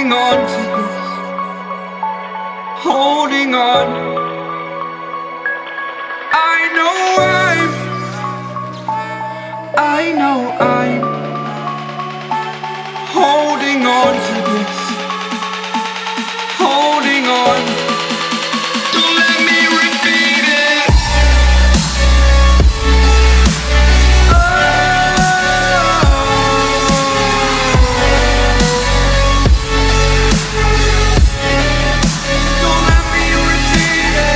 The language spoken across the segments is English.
holding on to this, holding on. I know I'm holding on to this, holding on. Don't let me repeat it. Don't let me repeat it.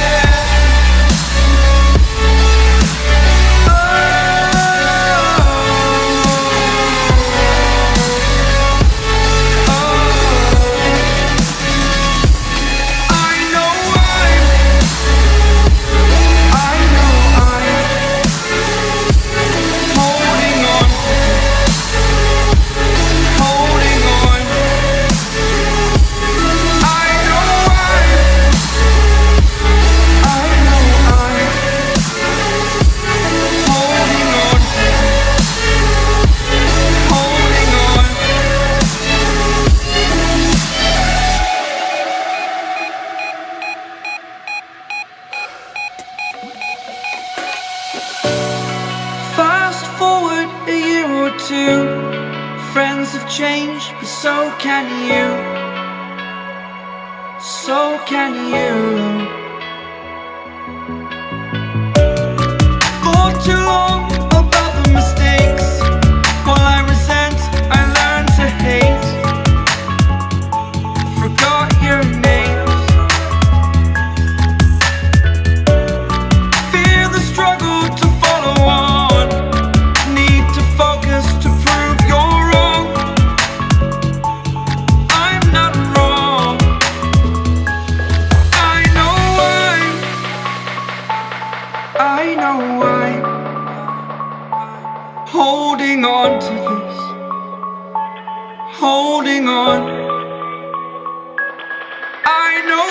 Fast forward a year or two, friends have changed, but so can you. So can you. For too long about the mistakes, while I resent, I learned to hate. Forgot your names. Fear the struggle to follow on. Need to focus to prove you're wrong. I'm not wrong. I know I'm holding on to this, holding on. I know